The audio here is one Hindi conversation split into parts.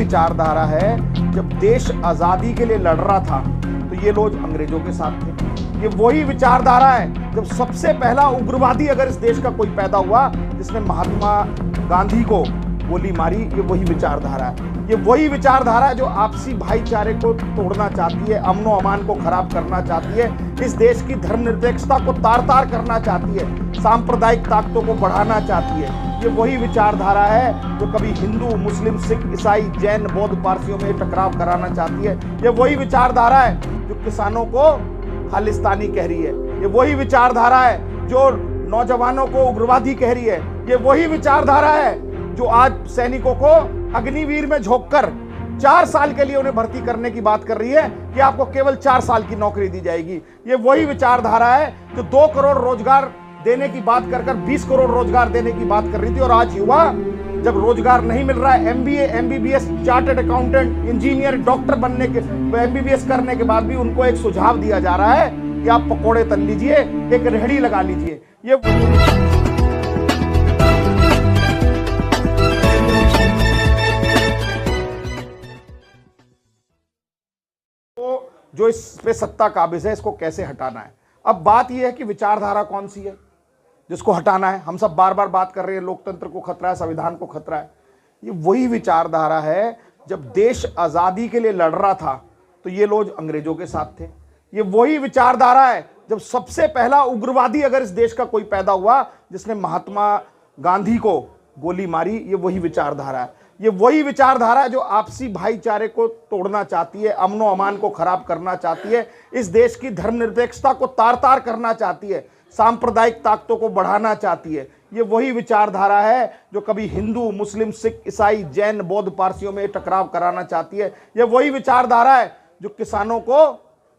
विचारधारा है। जब देश आजादी के लिए लड़ रहा था तो ये लोग अंग्रेजों के साथ थे। ये वही विचारधारा है जब सबसे पहला उग्रवादी अगर इस देश का कोई पैदा हुआ जिसने महात्मा गांधी को गोली मारी, ये वही विचारधारा है। ये वही विचारधारा है जो आपसी भाईचारे को तोड़ना चाहती है, अमनो अमान को खराब करना चाहती है, इस देश की धर्मनिरपेक्षता को तार तार करना चाहती है, सांप्रदायिक ताकतों को बढ़ाना चाहती है। ये वही विचारधारा है जो कभी हिंदू, मुस्लिम, सिख, ईसाई, जैन, बौद्ध, पारसियों में टकराव कराना चाहती है। ये वही विचारधारा है जो किसानों को खालिस्तानी कह रही है। ये वही विचारधारा है जो नौजवानों को उग्रवादी कह रही है। ये वही विचारधारा है जो आज सैनिकों को अग्निवीर में झोंककर 4 साल के लिए उन्हें भर्ती करने की बात कर रही है कि आपको केवल 4 साल की नौकरी दी जाएगी। ये वही विचारधारा है जो 2 करोड़ रोजगार देने की बात कर 20 करोड़ रोजगार देने की बात कर रही थी, और आज युवा जब रोजगार नहीं मिल रहा है, MBA, MBBS, chartered accountant, engineer, doctor बनने के, एमबीबीएस करने के बाद भी उनको एक सुझाव दिया जा रहा है कि आप पकोड़े तल लीजिए, एक रेहड़ी लगा लीजिए। ये जो इस पे सत्ता काबिज है, इसको कैसे हटाना है। अब बात यह है कि विचारधारा कौन सी है जिसको हटाना है। हम सब बार बार बात कर रहे हैं लोकतंत्र को खतरा है, संविधान को खतरा है। ये वही विचारधारा है जब देश आजादी के लिए लड़ रहा था तो ये लोग अंग्रेजों के साथ थे। ये वही विचारधारा है जब सबसे पहला उग्रवादी अगर इस देश का कोई पैदा हुआ जिसने महात्मा गांधी को गोली मारी, ये वही विचारधारा है। ये वही विचारधारा है जो आपसी भाईचारे को तोड़ना चाहती है, अमनो अमान को खराब करना चाहती है, इस देश की धर्मनिरपेक्षता को तार तार करना चाहती है, सांप्रदायिक ताकतों को बढ़ाना चाहती है। ये वही विचारधारा है जो कभी हिंदू, मुस्लिम, सिख, ईसाई, जैन, बौद्ध, पारसियों में टकराव कराना चाहती है। ये वही विचारधारा है जो किसानों को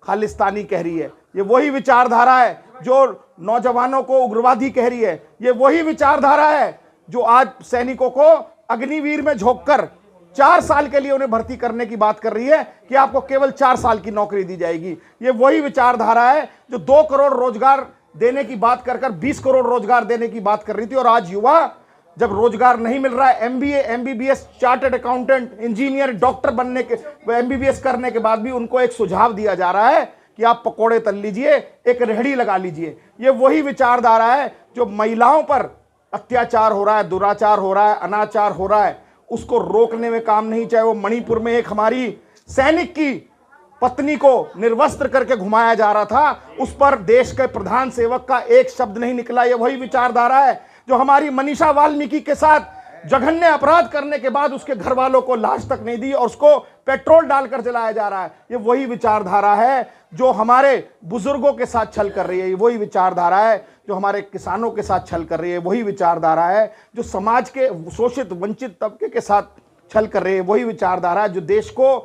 खालिस्तानी कह रही है। ये वही विचारधारा है जो नौजवानों को उग्रवादी कह रही है। ये वही विचारधारा है जो आज सैनिकों को अग्निवीर में झोंककर 4 साल के लिए उन्हें भर्ती करने की बात कर रही है कि आपको केवल 4 साल की नौकरी दी जाएगी। ये वही विचारधारा है जो 2 करोड़ रोजगार देने की बात कर 20 करोड़ रोजगार देने की बात कर रही थी, और आज युवा जब रोजगार नहीं मिल रहा है, MBA, MBBS, chartered accountant, engineer, doctor बनने के, एमबीबीएस करने के बाद भी उनको एक सुझाव दिया जा रहा है कि आप पकोड़े तल लीजिए, एक रेहड़ी लगा लीजिए। ये वही विचारधारा है जो महिलाओं पर अत्याचार हो रहा है, दुराचार हो रहा है, अनाचार हो रहा है, उसको रोकने में काम नहीं। चाहे वो मणिपुर में एक हमारी सैनिक की पत्नी को निर्वस्त्र करके घुमाया जा रहा था, उस पर देश के प्रधान सेवक का एक शब्द नहीं निकला। ये वही विचारधारा है जो हमारी मनीषा वाल्मीकि के साथ जघन्य अपराध करने के बाद उसके घर वालों को लाश तक नहीं दी और उसको पेट्रोल डालकर जलाया जा रहा है। ये वही विचारधारा है जो हमारे बुजुर्गों के साथ छल कर रही है। ये वही विचारधारा है जो हमारे किसानों के साथ छल कर रही है। वही विचारधारा है जो समाज के शोषित वंचित तबके के साथ छल कर रही है। वही विचारधारा है जो देश को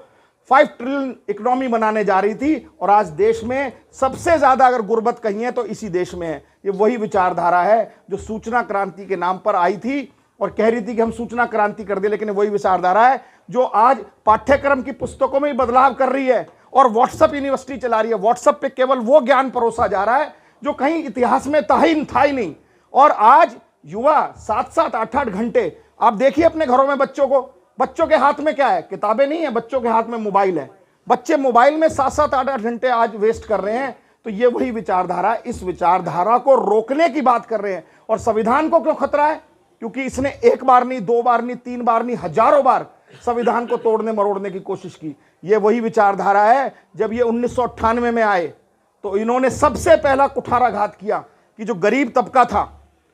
5 ट्रिलियन इकोनॉमी बनाने जा रही थी, और आज देश में सबसे ज्यादा अगर गुर्बत कही है तो इसी देश में है। ये वही विचारधारा है जो सूचना क्रांति के नाम पर आई थी और कह रही थी कि हम सूचना क्रांति कर दे, लेकिन वही विचारधारा है जो आज पाठ्यक्रम की पुस्तकों में ही बदलाव कर रही है और व्हाट्सएप यूनिवर्सिटी चला रही है। व्हाट्सएप पे केवल वो ज्ञान परोसा जा रहा है जो कहीं इतिहास में था ही नहीं। और आज युवा 7-7, 8-8 घंटे, आप देखिए अपने घरों में बच्चों को, बच्चों के हाथ में क्या है, किताबें नहीं है, बच्चों के हाथ में मोबाइल है। बच्चे मोबाइल में 7-7, 8-8 घंटे आज वेस्ट कर रहे हैं। तो ये वही विचारधारा, इस विचारधारा को रोकने की बात कर रहे हैं। और संविधान को क्यों खतरा है? क्योंकि इसने 1 बार नहीं, 2 बार नहीं, 3 बार नहीं, हजारों बार संविधान को तोड़ने मरोड़ने की कोशिश की। ये वही विचारधारा है। जब ये 1998 में आए तो इन्होंने सबसे पहला कुठाराघात किया कि जो गरीब तबका था,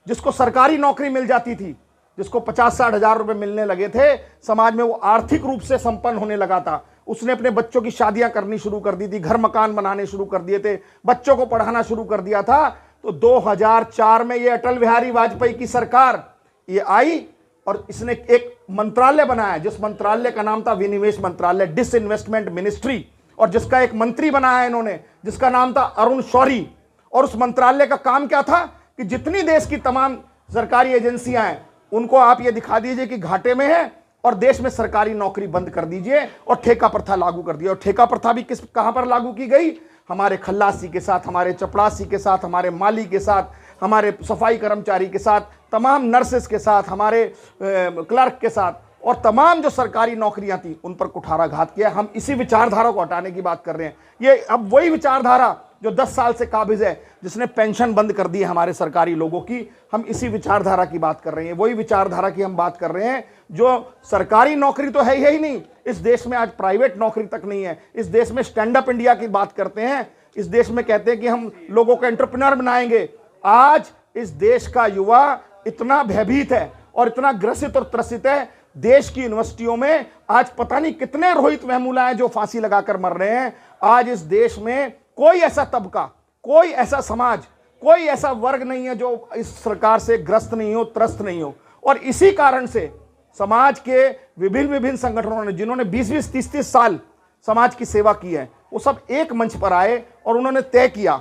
जिसको सरकारी नौकरी मिल जाती थी, जिसको 50-60 हजार रुपए मिलने लगे थे, समाज में वो आर्थिक रूप से संपन्न होने लगा था, उसने अपने बच्चों की शादियां करनी शुरू कर दी थी, घर मकान बनाने शुरू कर दिए थे, बच्चों को पढ़ाना शुरू कर दिया था। तो 2004 में ये अटल बिहारी वाजपेयी की सरकार ये आई और इसने एक मंत्रालय बनाया जिस मंत्रालय का नाम था विनिवेश मंत्रालय, डिसइन्वेस्टमेंट मिनिस्ट्री, और जिसका एक मंत्री बनाया इन्होंने जिसका नाम था अरुण शौरी। और उस मंत्रालय का काम क्या था कि जितनी देश की तमाम सरकारी एजेंसियां हैं उनको आप ये दिखा दीजिए कि घाटे में है और देश में सरकारी नौकरी बंद कर दीजिए और ठेका प्रथा लागू कर दिया। और ठेका प्रथा भी कहां पर लागू की गई? हमारे खल्लासी के साथ, हमारे चपड़ासी के साथ, हमारे माली के साथ, हमारे सफाई कर्मचारी के साथ, तमाम नर्सेस के साथ, हमारे क्लर्क के साथ, और तमाम जो सरकारी नौकरियां थी उन पर कुठाराघात किया। हम इसी विचारधारा को हटाने की बात कर रहे हैं। ये अब वही विचारधारा जो 10 साल से काबिज है, जिसने पेंशन बंद कर दी है हमारे सरकारी लोगों की, हम इसी विचारधारा की बात कर रहे हैं। वही विचारधारा की हम बात कर रहे हैं जो सरकारी नौकरी तो है ही नहीं, इस देश में आज प्राइवेट नौकरी तक नहीं है। इस देश में स्टैंड अप इंडिया की बात करते हैं, इस देश में कहते हैं कि हम लोगों को एंटरप्रेन्योर बनाएंगे। आज इस देश का युवा इतना भयभीत है और इतना ग्रसित और त्रसित है, देश की यूनिवर्सिटियों में आज पता नहीं कितने रोहित वेमुला हैं जो फांसी लगाकर मर रहे हैं। आज इस देश में कोई ऐसा तबका, कोई ऐसा समाज, कोई ऐसा वर्ग नहीं है जो इस सरकार से ग्रस्त नहीं हो, त्रस्त नहीं हो। और इसी कारण से समाज के विभिन्न संगठनों ने, जिन्होंने 20-20, 30-30 साल समाज की सेवा की है, वो सब एक मंच पर आए और उन्होंने तय किया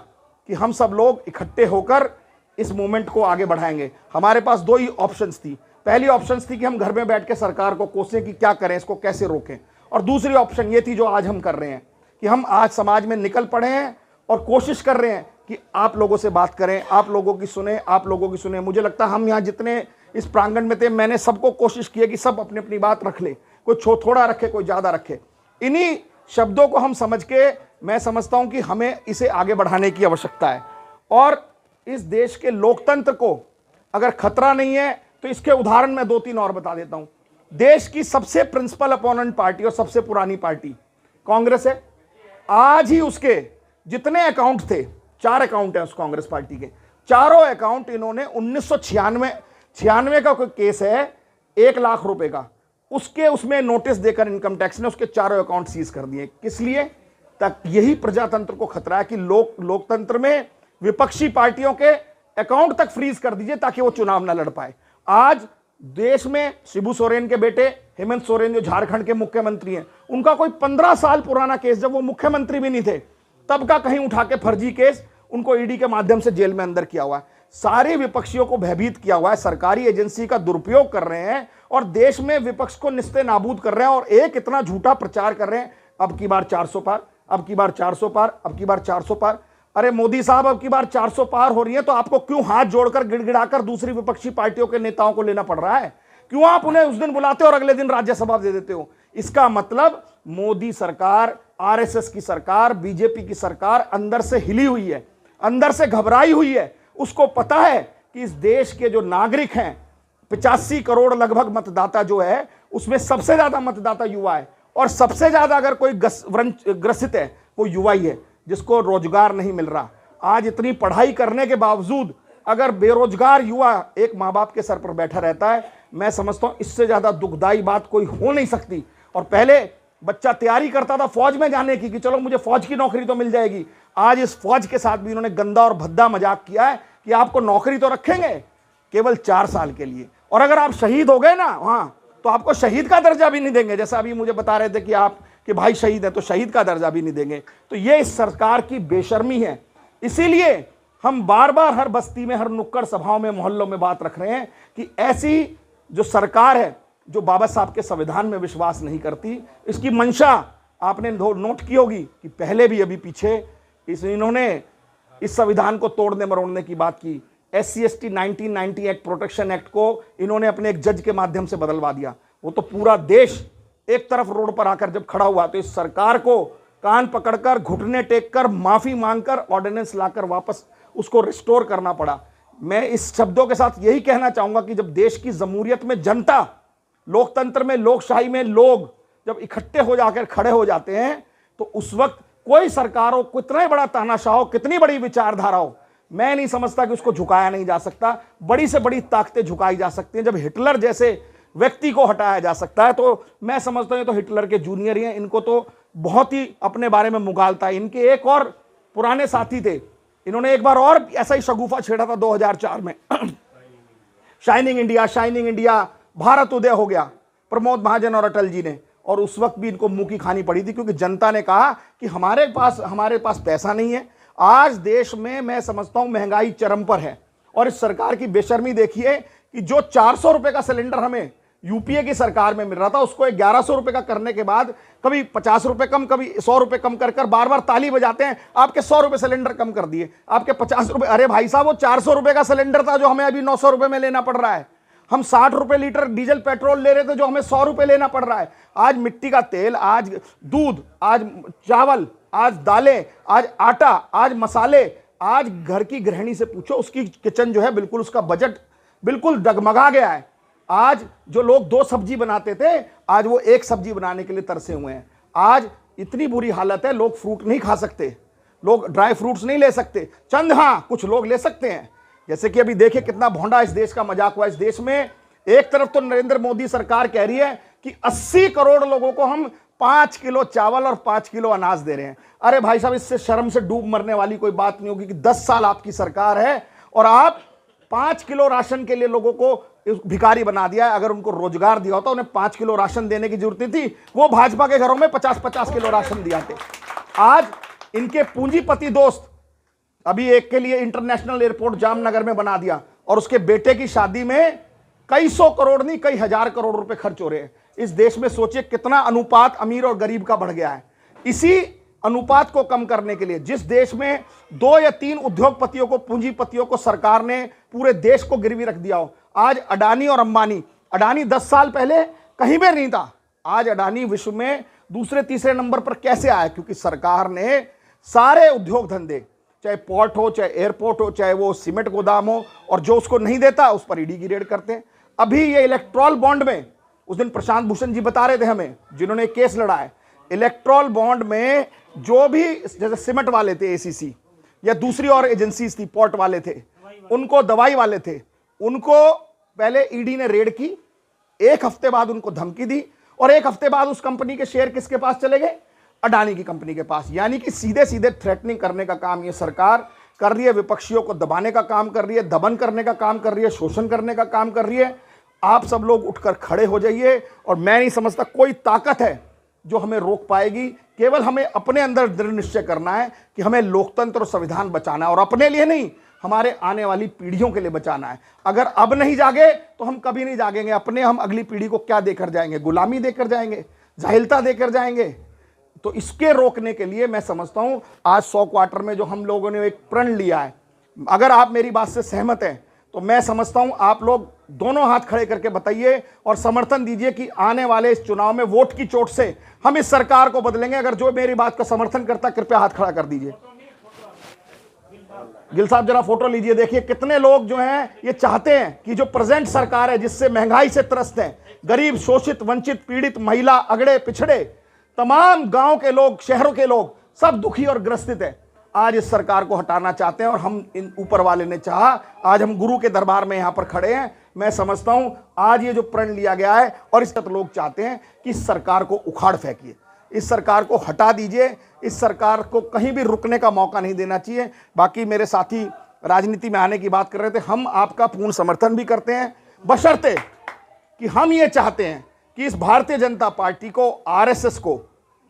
कि हम सब लोग इकट्ठे होकर इस मूवमेंट को आगे बढ़ाएंगे। हमारे पास दो ही ऑप्शंस थी। पहली ऑप्शंस थी कि हम घर में बैठ के सरकार को कोसें कि क्या करें, इसको कैसे रोकें, और दूसरी ऑप्शन ये थी जो आज हम कर रहे हैं कि हम आज समाज में निकल पड़े हैं और कोशिश कर रहे हैं कि आप लोगों से बात करें, आप लोगों की सुने, आप लोगों की सुने। मुझे लगता है हम यहाँ जितने इस प्रांगण में थे, मैंने सबको कोशिश की है कि सब अपनी अपनी बात रख ले, कोई थोड़ा रखे, कोई ज़्यादा रखे। इन्हीं शब्दों को हम समझ के मैं समझता हूं कि हमें इसे आगे बढ़ाने की आवश्यकता है। और इस देश के लोकतंत्र को अगर खतरा नहीं है तो इसके उदाहरण मैं 2-3 और बता देता हूं। देश की सबसे प्रिंसिपल अपोनेंट पार्टी और सबसे पुरानी पार्टी कांग्रेस है। आज ही उसके जितने अकाउंट थे, 4 अकाउंट है उस कांग्रेस पार्टी के, चारों अकाउंट इन्होंने 1996 का कोई केस है 1 लाख रुपए का, उसमें नोटिस देकर इनकम टैक्स ने उसके चारों अकाउंट सीज कर दिए। किस लिए? तक यही प्रजातंत्र को खतरा है कि लोकतंत्र में विपक्षी पार्टियों के अकाउंट तक फ्रीज कर दीजिए ताकि वो चुनाव ना लड़ पाए। आज देश में शिबू सोरेन के बेटे हेमंत सोरेन जो झारखंड के मुख्यमंत्री हैं, उनका कोई 15 साल पुराना केस, जब वो मुख्यमंत्री भी नहीं थे तब का कहीं उठा के फर्जी केस उनको ईडी के माध्यम से जेल में अंदर किया हुआ है। सारे विपक्षियों को भयभीत किया हुआ है, सरकारी एजेंसी का दुरुपयोग कर रहे हैं और देश में विपक्ष को निस्ते नाबूद कर रहे हैं और एक इतना झूठा प्रचार कर रहे हैं, अब की बार 400 पार, अब की बार 400 पार, अब की बार 400 पार। अरे मोदी साहब, अब की बार 400 पार हो रही है तो आपको क्यों हाथ जोड़कर गिड़गिड़ाकर दूसरी विपक्षी पार्टियों के नेताओं को लेना पड़ रहा है? क्यों आप उन्हें उस दिन बुलाते हो और अगले दिन राज्यसभा दे देते हो? इसका मतलब मोदी सरकार, आरएसएस की सरकार, बीजेपी की सरकार अंदर से हिली हुई है, अंदर से घबराई हुई है। उसको पता है कि इस देश के जो नागरिक हैं, 85 करोड़ लगभग मतदाता जो है, उसमें सबसे ज्यादा मतदाता युवा है और सबसे ज्यादा अगर कोई ग्रसित है वो युवा ही है जिसको रोजगार नहीं मिल रहा। आज इतनी पढ़ाई करने के बावजूद अगर बेरोजगार युवा एक माँ बाप के सर पर बैठा रहता है, मैं समझता हूं इससे ज्यादा दुखदाई बात कोई हो नहीं सकती। और पहले बच्चा तैयारी करता था फौज में जाने की कि चलो मुझे फौज की नौकरी तो मिल जाएगी। आज इस फौज के साथ भी इन्होंने गंदा और भद्दा मजाक किया है कि आपको नौकरी तो रखेंगे केवल 4 साल के लिए, और अगर आप शहीद हो गए ना वहां तो आपको शहीद का दर्जा भी नहीं देंगे। जैसा अभी मुझे बता रहे थे कि आप कि भाई शहीद है तो शहीद का दर्जा भी नहीं देंगे। तो ये इस सरकार की बेशर्मी है। इसीलिए हम बार बार हर बस्ती में, हर नुक्कड़ सभाओं में, मोहल्लों में बात रख रहे हैं कि ऐसी जो सरकार है जो बाबा साहब के संविधान में विश्वास नहीं करती, इसकी मंशा आपने नोट की होगी कि पहले भी अभी पीछे इन्होंने इस संविधान को तोड़ने मरोड़ने की बात की। SC/ST 1990 एक्ट, प्रोटेक्शन एक्ट को इन्होंने अपने एक जज के माध्यम से बदलवा दिया। वो तो पूरा देश एक तरफ रोड पर आकर जब खड़ा हुआ तो इस सरकार को कान पकड़कर, घुटने टेककर, माफी मांगकर ऑर्डिनेंस लाकर वापस उसको रिस्टोर करना पड़ा। मैं इस शब्दों के साथ यही कहना चाहूंगा कि जब देश की जमहूरियत में जनता, लोकतंत्र में, लोकशाही में लोग जब इकट्ठे हो जाकर खड़े हो जाते हैं तो उस वक्त कोई सरकार हो, कितना बड़ा तानाशाह हो, कितनी बड़ी विचारधारा हो, मैं नहीं समझता कि उसको झुकाया नहीं जा सकता। बड़ी से बड़ी ताकतें झुकाई जा सकती हैं। जब हिटलर जैसे व्यक्ति को हटाया जा सकता है तो मैं समझता हूं तो हिटलर के जूनियर ही हैं। इनको तो बहुत ही अपने बारे में मुगालता है। इनके एक और पुराने साथी थे, इन्होंने एक बार और ऐसा ही शगुफा छेड़ा था 2004 में shining India, shining India, Bharat उदय हो गया प्रमोद महाजन और अटल जी ने, और उस वक्त भी इनको मुंह की खानी पड़ी थी क्योंकि जनता ने कहा कि हमारे पास पैसा नहीं है। आज देश में मैं समझता हूं महंगाई चरम पर है और इस सरकार की बेशर्मी देखिए कि जो 400 रुपए का सिलेंडर हमें यूपीए की सरकार में मिल रहा था उसको 1100 रुपए का करने के बाद कभी 50 रुपए कम, कभी 100 रुपए कम कर बार बार ताली बजाते हैं, आपके 100 रुपए सिलेंडर कम कर दिए, आपके 50 रुपए। अरे भाई साहब, वो 400 रुपए का सिलेंडर था जो हमें अभी 900 रुपए में लेना पड़ रहा है। हम 60 रुपए लीटर डीजल पेट्रोल ले रहे थे जो हमें 100 रुपए लेना पड़ रहा है। आज मिट्टी का तेल, आज दूध, आज चावल, आज दालें, आज आटा, आज मसाले, आज घर की गृहिणी से पूछो उसकी किचन जो है बिल्कुल, उसका बजट बिल्कुल डगमगा गया है। आज जो लोग 2 सब्जी बनाते थे आज वो 1 सब्जी बनाने के लिए तरसे हुए हैं। आज इतनी बुरी हालत है, लोग फ्रूट नहीं खा सकते, लोग ड्राई फ्रूट्स नहीं ले सकते। चंद हाँ कुछ लोग ले सकते हैं, जैसे कि अभी देखिए कितना भोंडा इस देश का मजाक हुआ। इस देश में एक तरफ तो नरेंद्र मोदी सरकार कह रही है कि 80 करोड़ लोगों को हम 5 किलो चावल और 5 किलो अनाज दे रहे हैं। अरे भाई साहब, इससे शर्म से डूब मरने वाली कोई बात नहीं होगी कि 10 साल आपकी सरकार है और आप 5 किलो राशन के लिए लोगों को भिखारी बना दिया है। अगर उनको रोजगार दिया होता, उन्हें 5 किलो राशन देने की जरूरत नहीं थी, वो भाजपा के घरों में 50-50 किलो राशन दिया थे। आज इनके पूंजीपति दोस्त अभी एक के लिए इंटरनेशनल एयरपोर्ट जामनगर में बना दिया और उसके बेटे की शादी में कई 100 करोड़ नहीं कई 1000 करोड़ रुपए खर्च हो रहे हैं। इस देश में सोचिए कितना अनुपात अमीर और गरीब का बढ़ गया है। इसी अनुपात को कम करने के लिए जिस देश में 2 या 3 उद्योगपतियों को, पूंजीपतियों को सरकार ने पूरे देश को गिरवी रख दिया हो, आज अडानी और अंबानी, अडानी 10 साल पहले कहीं भी नहीं था, आज अडानी विश्व में दूसरे तीसरे नंबर पर कैसे आया? क्योंकि सरकार ने सारे उद्योग धंधे, चाहे पोर्ट हो, चाहे एयरपोर्ट हो, चाहे वो सीमेंट गोदाम हो, और जो उसको नहीं देता उस पर ईडी की रेड करते हैं। अभी ये इलेक्ट्रॉल बॉन्ड में, उस दिन प्रशांत भूषण जी बता रहे थे हमें, जिन्होंने केस लड़ा है, इलेक्ट्रॉल बॉन्ड में जो भी जैसे सीमेंट वाले थे एसीसी या दूसरी और एजेंसीज थी, पोर्ट वाले थे, उनको, दवाई वाले थे, उनको पहले ईडी ने रेड की, 1 हफ्ते बाद उनको धमकी दी और 1 हफ्ते बाद उस कंपनी के शेयर किसके पास चले गए? अडानी की कंपनी के पास। यानी कि सीधे सीधे थ्रेटनिंग करने का काम ये सरकार कर रही है, विपक्षियों को दबाने का काम कर रही है, दमन करने का काम कर रही है, शोषण करने का काम कर रही है। आप सब लोग उठकर खड़े हो जाइए और मैं नहीं समझता कोई ताकत है जो हमें रोक पाएगी। केवल हमें अपने अंदर दृढ़ निश्चय करना है कि हमें लोकतंत्र और संविधान बचाना है, और अपने लिए नहीं, हमारे आने वाली पीढ़ियों के लिए बचाना है। अगर अब नहीं जागे तो हम कभी नहीं जागेंगे। अपने हम अगली पीढ़ी को क्या देकर जाएंगे? गुलामी देकर जाएंगे, जाहिलता देकर जाएंगे। तो इसके रोकने के लिए मैं समझता हूं आज 100 क्वार्टर में जो हम लोगों ने एक प्रण लिया है, अगर आप मेरी बात से सहमत हैं तो मैं समझता हूं आप लोग दोनों हाथ खड़े करके बताइए और समर्थन दीजिए कि आने वाले इस चुनाव में वोट की चोट से हम इस सरकार को बदलेंगे। अगर जो मेरी बात का समर्थन करता कृपया हाथ खड़ा कर दीजिए। गिल साहब जरा फोटो लीजिए, देखिए कितने लोग जो हैं ये चाहते हैं कि जो प्रेजेंट सरकार है, जिससे महंगाई से त्रस्त है, गरीब, शोषित, वंचित, पीड़ित, महिला, अगड़े पिछड़े, तमाम गांव के लोग, शहरों के लोग सब दुखी और ग्रसित है, आज इस सरकार को हटाना चाहते हैं। और हम, इन ऊपर वाले ने चाहा, आज हम गुरु के दरबार में यहां पर खड़े हैं। मैं समझता हूं आज ये जो प्रण लिया गया है और इस लोग चाहते हैं कि इस सरकार को उखाड़ फेंकिए, इस सरकार को हटा दीजिए, इस सरकार को कहीं भी रुकने का मौका नहीं देना चाहिए। बाकी मेरे साथी राजनीति में आने की बात कर रहे थे, हम आपका पूर्ण समर्थन भी करते हैं, बशर्ते कि हम ये चाहते हैं कि इस भारतीय जनता पार्टी को, आरएसएस को,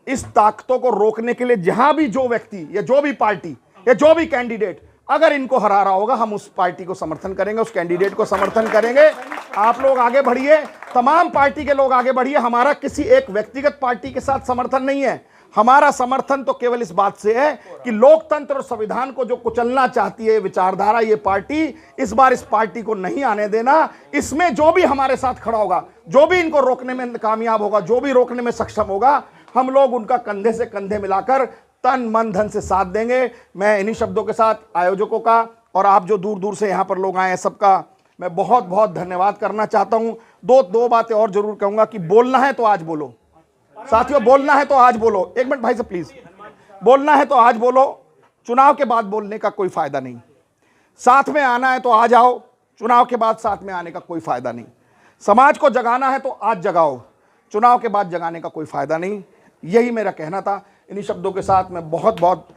इस ताकतों को रोकने के लिए जहां भी जो व्यक्ति या जो भी पार्टी या जो भी कैंडिडेट अगर इनको हरा रहा होगा, हम उस पार्टी को समर्थन करेंगे, उस कैंडिडेट को समर्थन करेंगे। आप लोग आगे बढ़िए, तमाम पार्टी के लोग आगे बढ़िए। हमारा किसी एक व्यक्तिगत पार्टी के साथ समर्थन नहीं है, हमारा समर्थन तो केवल इस बात से है कि लोकतंत्र और संविधान को जो कुचलना चाहती है विचारधारा ये पार्टी, इस बार इस पार्टी को नहीं आने देना। इसमें जो भी हमारे साथ खड़ा होगा, जो भी इनको रोकने में कामयाब होगा, जो भी रोकने में सक्षम होगा, हम लोग उनका कंधे से कंधे मिलाकर तन मन धन से साथ देंगे। मैं इन्हीं शब्दों के साथ आयोजकों का और आप जो दूर दूर से यहाँ पर लोग आए हैं सबका मैं बहुत बहुत धन्यवाद करना चाहता हूँ। दो बातें और जरूर कहूँगा कि बोलना है तो आज बोलो साथियों, बोलना है तो आज बोलो। एक मिनट भाई साहब प्लीज, बोलना है तो आज बोलो, चुनाव के बाद बोलने का कोई फायदा नहीं। साथ में आना है तो आ जाओ, चुनाव के बाद साथ में आने का कोई फायदा नहीं। समाज को जगाना है तो आज जगाओ, चुनाव के बाद जगाने का कोई फायदा नहीं। यही मेरा कहना था। इन्हीं शब्दों के साथ मैं बहुत बहुत